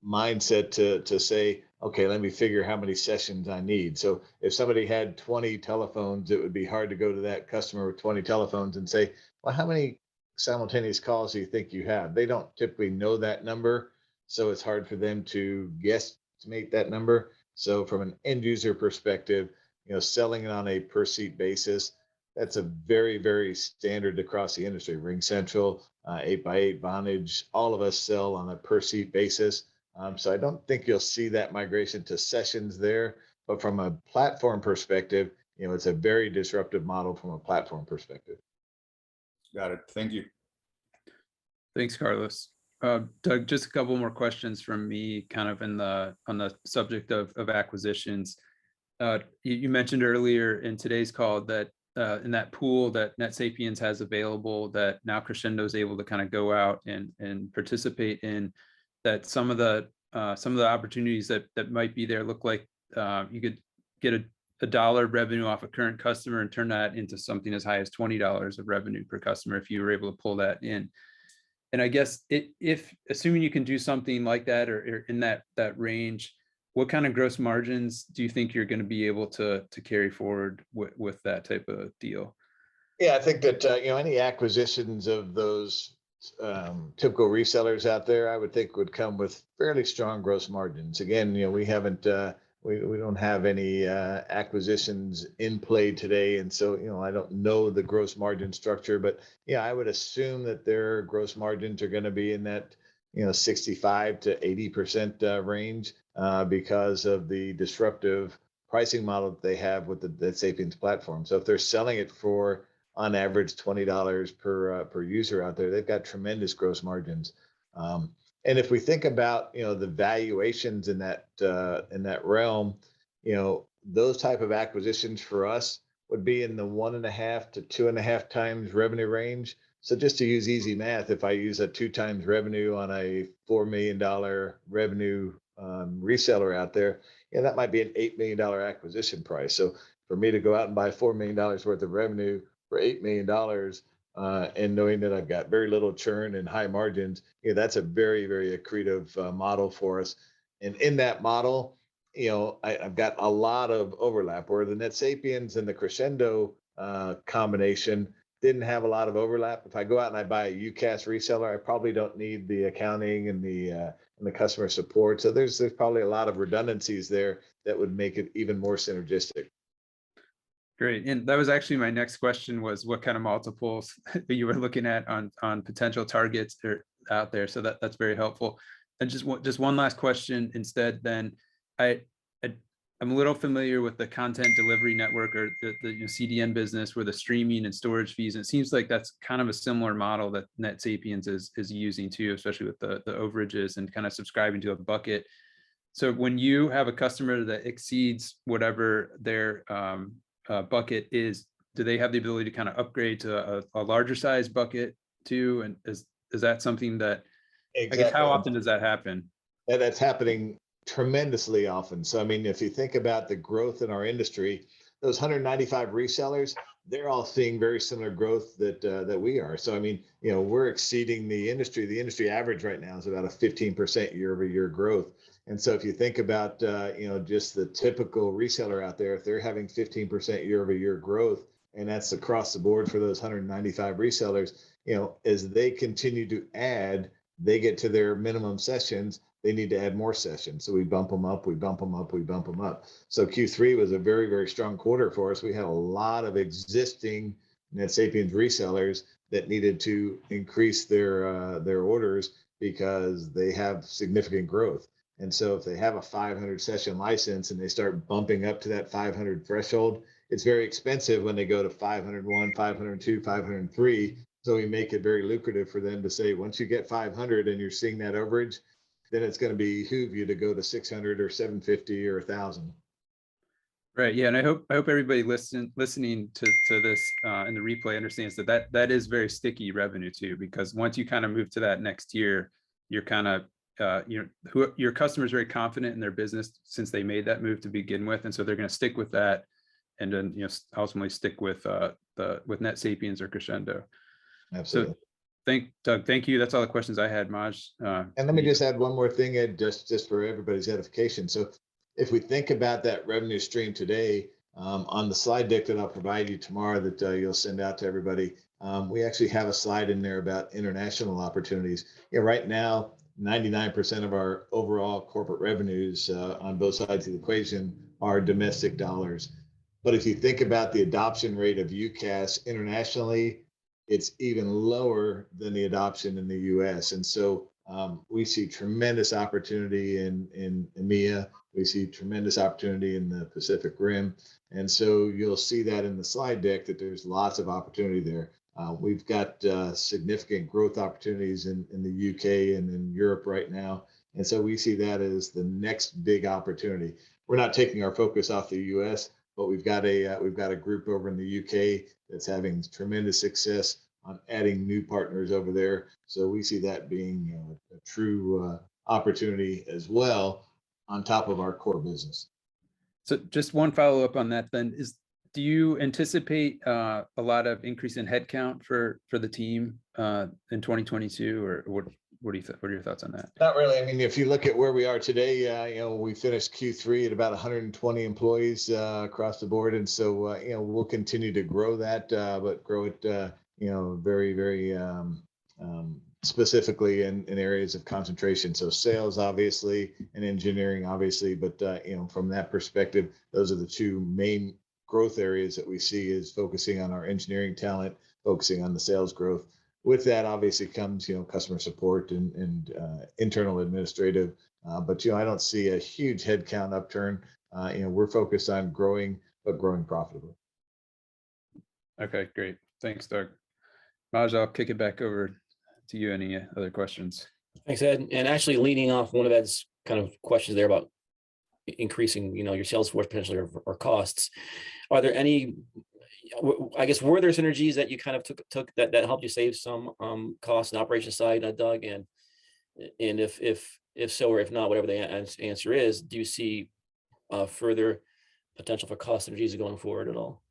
B: mindset to say, okay, let me figure how many sessions I need. So if somebody had 20 telephones, it would be hard to go to that customer with 20 telephones and say, well, how many simultaneous calls do you think you have? They don't typically know that number. So it's hard for them to guesstimate that number. So from an end user perspective, selling it on a per seat basis, that's a very, very standard across the industry. RingCentral, 8x8, Vonage, all of us sell on a per seat basis. So I don't think you'll see that migration to sessions there, but from a platform perspective, it's a very disruptive model from a platform perspective.
D: Got it. Thank you.
C: Thanks, Carlos. Doug, just a couple more questions from me, kind of on the subject of acquisitions. You mentioned earlier in today's call that in that pool that NetSapiens has available, that now Crexendo is able to kind of go out and participate in, that some of the opportunities that might be there look like you could get a $1 revenue off a current customer and turn that into something as high as $20 of revenue per customer if you were able to pull that in. And I guess if assuming you can do something like that or in that range, what kind of gross margins do you think you're going to be able to carry forward with that type of deal?
B: Yeah, I think that any acquisitions of those typical resellers out there, I would think would come with fairly strong gross margins. Again, we haven't we don't have any acquisitions in play today, and so I don't know the gross margin structure, but yeah, I would assume that their gross margins are going to be in that 65 to 80% range because of the disruptive pricing model that they have with the NetSapiens platform. So if they're selling it for on average $20 per user out there, they've got tremendous gross margins. And if we think about the valuations in that realm, those type of acquisitions for us would be in the 1.5 to 2.5 times revenue range. So just to use easy math, if I use a 2 times revenue on a $4 million revenue reseller out there, that might be an $8 million acquisition price. So for me to go out and buy $4 million worth of revenue for $8 million, and knowing that I've got very little churn and high margins, that's a very, very accretive model for us. And in that model, I've got a lot of overlap, where the NetSapiens and the Crexendo combination didn't have a lot of overlap. If I go out and I buy a UCaaS reseller, I probably don't need the accounting and the customer support. So there's probably a lot of redundancies there that would make it even more synergistic.
C: Great. And that was actually my next question, was what kind of multiples you were looking at on potential targets out there. So that's very helpful. And just one last question instead, then. I'm a little familiar with the content delivery network, or the CDN business, where the streaming and storage fees. And it seems like that's kind of a similar model that NetSapiens is using too, especially with the overages and kind of subscribing to a bucket. So when you have a customer that exceeds whatever their bucket is, do they have the ability to kind of upgrade to a larger size bucket too? And is that something that,
B: exactly.
C: I guess, how often does that happen?
B: That's happening tremendously often. So, I mean, if you think about the growth in our industry, those 195 resellers, they're all seeing very similar growth that we are. So, I mean, we're exceeding the industry. The industry average right now is about a 15% year-over-year growth. And so if you think about, just the typical reseller out there, if they're having 15% year-over-year growth, and that's across the board for those 195 resellers, as they continue to add, they get to their minimum sessions, they need to add more sessions. So we bump them up, we bump them up, we bump them up. So Q3 was a very, very strong quarter for us. We had a lot of existing NetSapiens resellers that needed to increase their orders because they have significant growth. And so if they have a 500 session license and they start bumping up to that 500 threshold, it's very expensive when they go to 501, 502, 503. So we make it very lucrative for them to say, once you get 500 and you're seeing that overage, then it's going to behoove you to go to 600 or 750 or 1,000.
C: Right. Yeah. And I hope everybody listening to this in the replay understands that is very sticky revenue too, because once you kind of move to that next year, you're kind of your customer is very confident in their business since they made that move to begin with, and so they're going to stick with that, and then ultimately stick with NetSapiens or Crexendo.
B: Absolutely.
C: So, Doug, thank you. That's all the questions I had, Maj.
B: And let me just add one more thing, Ed, just for everybody's edification. So if we think about that revenue stream today, on the slide deck that I'll provide you tomorrow that you'll send out to everybody, we actually have a slide in there about international opportunities. Right now, 99% of our overall corporate revenues on both sides of the equation are domestic dollars. But if you think about the adoption rate of UCaaS internationally, it's even lower than the adoption in the US. And so we see tremendous opportunity in EMEA. We see tremendous opportunity in the Pacific Rim. And so you'll see that in the slide deck that there's lots of opportunity there. We've got significant growth opportunities in the UK and in Europe right now. And so we see that as the next big opportunity. We're not taking our focus off the US, but we've got a group over in the UK that's having tremendous success on adding new partners over there. So we see that being a true opportunity as well on top of our core business.
C: So just one follow up on that then is, do you anticipate a lot of increase in headcount for the team in 2022, or what are your thoughts on that?
B: Not really. I mean, if you look at where we are today, we finished Q3 at about 120 employees across the board, and so we'll continue to grow that, but grow it very, very specifically in areas of concentration. So sales, obviously, and engineering, obviously, but from that perspective, those are the two main growth areas that we see, is focusing on our engineering talent, focusing on the sales growth. With that, obviously, comes customer support and internal administrative. But I don't see a huge headcount upturn. We're focused on growing, but growing profitably.
C: Okay, great. Thanks, Doug. Maj, I'll kick it back over to you. Any other questions?
A: Thanks, Ed. And actually, leading off one of Ed's kind of questions there about increasing, your sales force potentially or costs. Are there any? I guess, were there synergies that you kind of took that helped you save some costs on the operations side, Doug? And if so, or if not, whatever the answer is, do you see further potential for cost synergies going forward at all?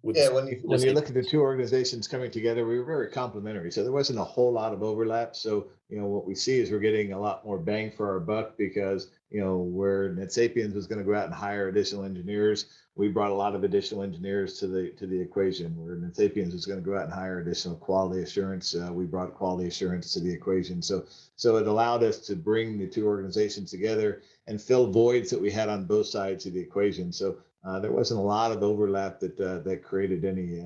B: Yeah, when you look at the two organizations coming together, we were very complementary. So there wasn't a whole lot of overlap. So, what we see is we're getting a lot more bang for our buck, because, where NetSapiens was going to go out and hire additional engineers, we brought a lot of additional engineers to the equation. Where NetSapiens was going to go out and hire additional quality assurance, we brought quality assurance to the equation. So it allowed us to bring the two organizations together and fill voids that we had on both sides of the equation. So there wasn't a lot of overlap that created any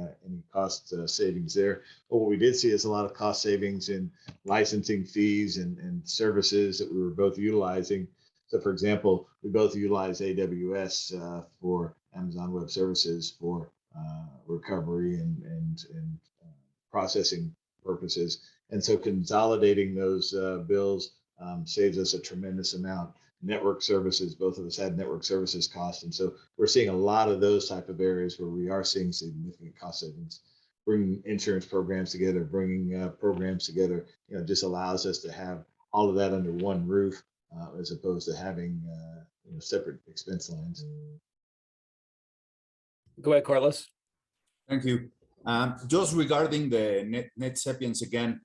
B: cost savings there. But what we did see is a lot of cost savings in licensing fees and services that we were both utilizing. So, for example, we both utilize AWS for Amazon Web Services for recovery and processing purposes. And so consolidating those bills saves us a tremendous amount. Network services, both of us had network services costs. And so we're seeing a lot of those type of areas where we are seeing significant cost savings. Bringing insurance programs together, bringing programs together, just allows us to have all of that under one roof, as opposed to having separate expense lines.
A: Go ahead, Carlos.
D: Thank you. Just regarding the NetSapiens again,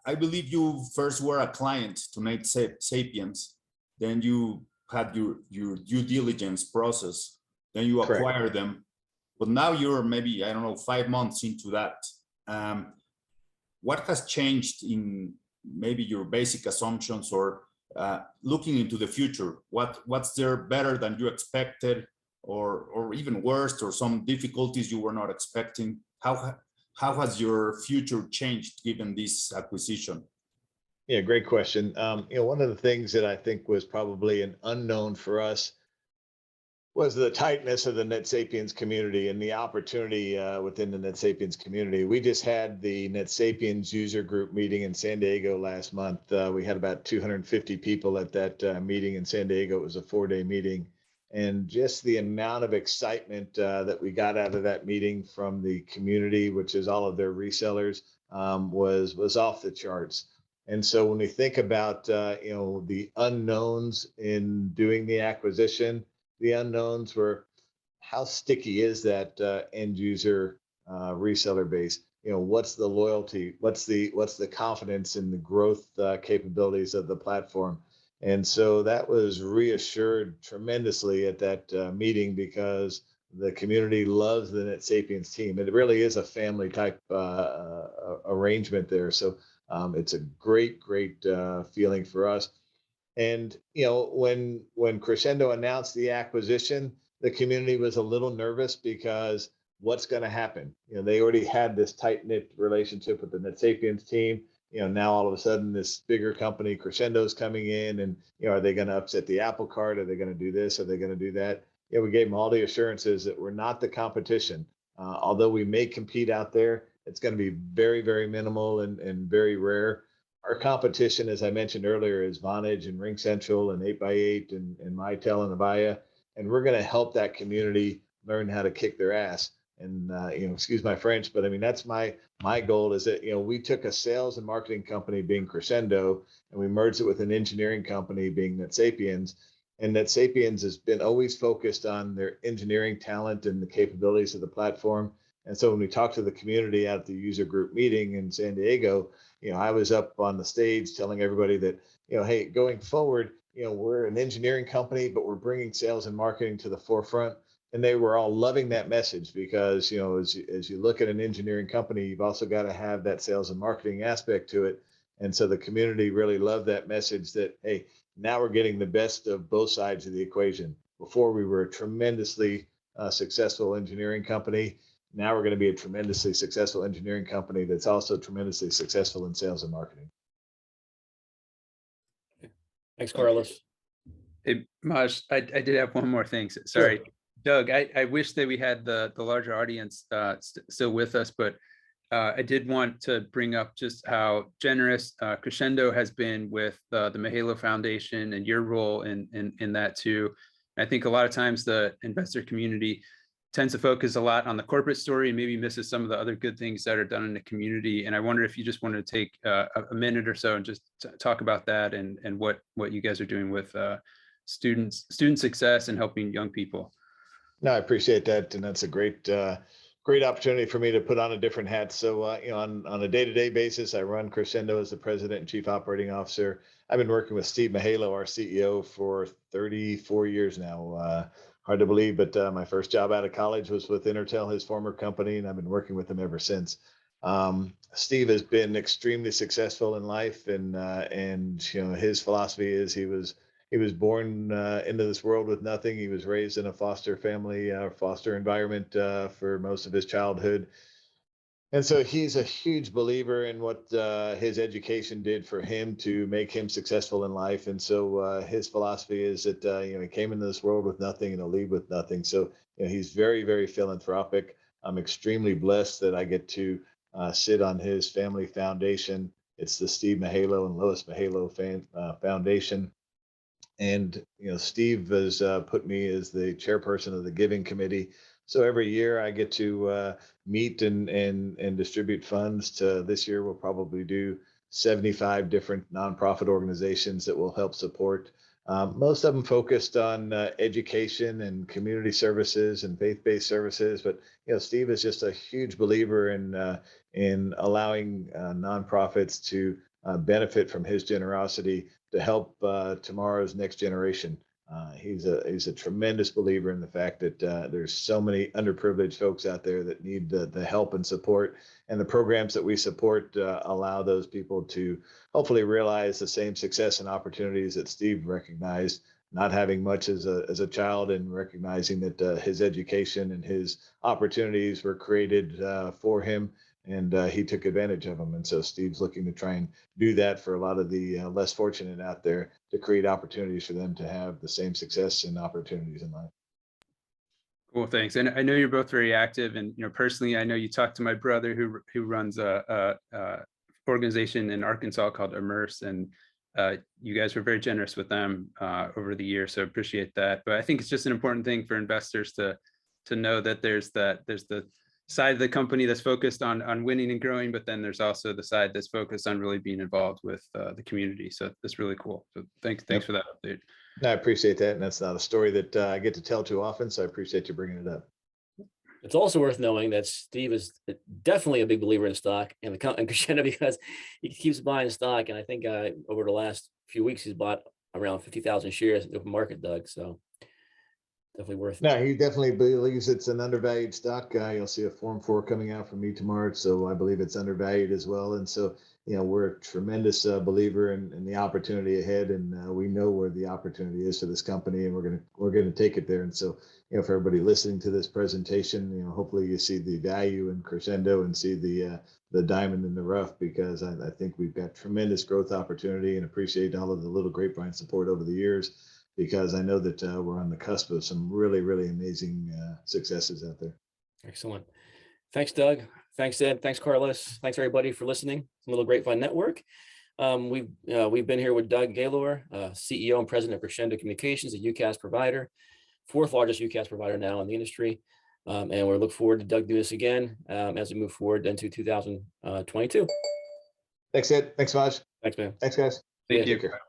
D: I believe you first were a client to NetSapiens, then you had your due diligence process, then you acquired them, but now you're maybe, I don't know, 5 months into that. What has changed in maybe your basic assumptions, or looking into the future? What's there better than you expected, or even worse, or some difficulties you were not expecting? How has your future changed given this acquisition?
B: Yeah, great question. One of the things that I think was probably an unknown for us was the tightness of the NetSapiens community and the opportunity within the NetSapiens community. We just had the NetSapiens user group meeting in San Diego last month. We had about 250 people at that meeting in San Diego. It was a 4-day meeting. And just the amount of excitement that we got out of that meeting from the community, which is all of their resellers, was off the charts. And so when we think about the unknowns in doing the acquisition, the unknowns were how sticky is that end user reseller base? What's the loyalty? What's the confidence in the growth capabilities of the platform? And so that was reassured tremendously at that meeting because the community loves the NetSapiens team. It really is a family type arrangement there. So it's a great feeling for us. And when Crexendo announced the acquisition, the community was a little nervous because what's going to happen? They already had this tight knit relationship with the NetSapiens team. Now all of a sudden this bigger company, Crexendo, is coming in, and are they going to upset the apple cart? Are they going to do this? Are they going to do that? We gave them all the assurances that we're not the competition. Although we may compete out there, it's going to be very minimal and very rare. Our competition, as I mentioned earlier, is Vonage and RingCentral and 8x8 and Mitel and Avaya. And we're going to help that community learn how to kick their ass. And, excuse my French, but I mean, that's my goal is that, we took a sales and marketing company being Crexendo, and we merged it with an engineering company being NetSapiens. And NetSapiens has been always focused on their engineering talent and the capabilities of the platform. And so when we talked to the community at the user group meeting in San Diego, I was up on the stage telling everybody that, hey, going forward, we're an engineering company, but we're bringing sales and marketing to the forefront. And they were all loving that message because, as you look at an engineering company, you've also got to have that sales and marketing aspect to it. And so the community really loved that message that, hey, now we're getting the best of both sides of the equation. Before we were a tremendously successful engineering company. Now we're going to be a tremendously successful engineering company that's also tremendously successful in sales and marketing.
A: Thanks, Carlos.
C: Hey, Maj, I did have one more thing. Sorry,
B: Sure.
C: Doug, I wish that we had the larger audience still with us, but I did want to bring up just how generous Crexendo has been with the Mihaylo Foundation and your role in that too. I think a lot of times the investor community tends to focus a lot on the corporate story and maybe misses some of the other good things that are done in the community. And I wonder if you just wanted to take a minute or so and just talk about that and what you guys are doing with student success and helping young people.
B: No, I appreciate that. And that's a great opportunity for me to put on a different hat. So, on a day-to-day basis, I run Crexendo as the president and chief operating officer. I've been working with Steve Mihaylo, our CEO, for 34 years now. Hard to believe, but my first job out of college was with Intertel, his former company, and I've been working with him ever since. Steve has been extremely successful in life, and his philosophy is he was born into this world with nothing. He was raised in a foster family, foster environment for most of his childhood. And so he's a huge believer in what his education did for him to make him successful in life. And so his philosophy is that he came into this world with nothing and he'll leave with nothing. So he's very philanthropic. I'm extremely blessed that I get to sit on his family foundation. It's the Steve Mihaylo and Lois Mihaylo Foundation. And Steve has put me as the chairperson of the giving committee. So every year I get to meet and distribute funds to, this year we'll probably do 75 different nonprofit organizations that will help support. Most of them focused on education and community services and faith-based services. But Steve is just a huge believer in allowing nonprofits to benefit from his generosity to help tomorrow's next generation. He's a tremendous believer in the fact that there's so many underprivileged folks out there that need the help and support, and the programs that we support allow those people to hopefully realize the same success and opportunities that Steve recognized, not having much as a child, and recognizing that his education and his opportunities were created for him, and he took advantage of them. And so Steve's looking to try and do that for a lot of the less fortunate out there, to create opportunities for them to have the same success and opportunities in life.
C: Cool, thanks. And I know you're both very active, and personally, I know you talked to my brother who runs a organization in Arkansas called Immerse, and you guys were very generous with them over the years, so appreciate that. But I think it's just an important thing for investors to know that there's the side of the company that's focused on winning and growing, but then there's also the side that's focused on really being involved with the community. So that's really cool. So thanks for that update.
B: I appreciate that, and that's not a story that I get to tell too often, so I appreciate you bringing it up.
A: It's also worth knowing that Steve is definitely a big believer in stock and Crexendo, because he keeps buying stock. And I think over the last few weeks, he's bought around 50,000 shares in the open market, Doug. So definitely worth it.
B: No, he definitely believes it's an undervalued stock. You'll see a Form 4 coming out from me tomorrow, so I believe it's undervalued as well. And so, we're a tremendous believer in the opportunity ahead, and we know where the opportunity is for this company, and we're gonna take it there. And so, for everybody listening to this presentation, hopefully you see the value in Crexendo and see the diamond in the rough, because I think we've got tremendous growth opportunity, and appreciate all of the little Grapevine support over the years, because I know that we're on the cusp of some really, really amazing successes out there.
A: Excellent. Thanks, Doug. Thanks, Ed. Thanks, Carlos. Thanks, everybody, for listening. Little Grapevine Network. We've been here with Doug Gaylor, CEO and president of Crexendo Communications, a UCaaS provider, 4th largest UCaaS provider now in the industry. And we look forward to Doug doing this again as we move forward into 2022.
B: Thanks, Ed. Thanks, Maj.
A: Thanks, man.
B: Thanks, guys.
C: Thank
B: Take
C: you.
B: care.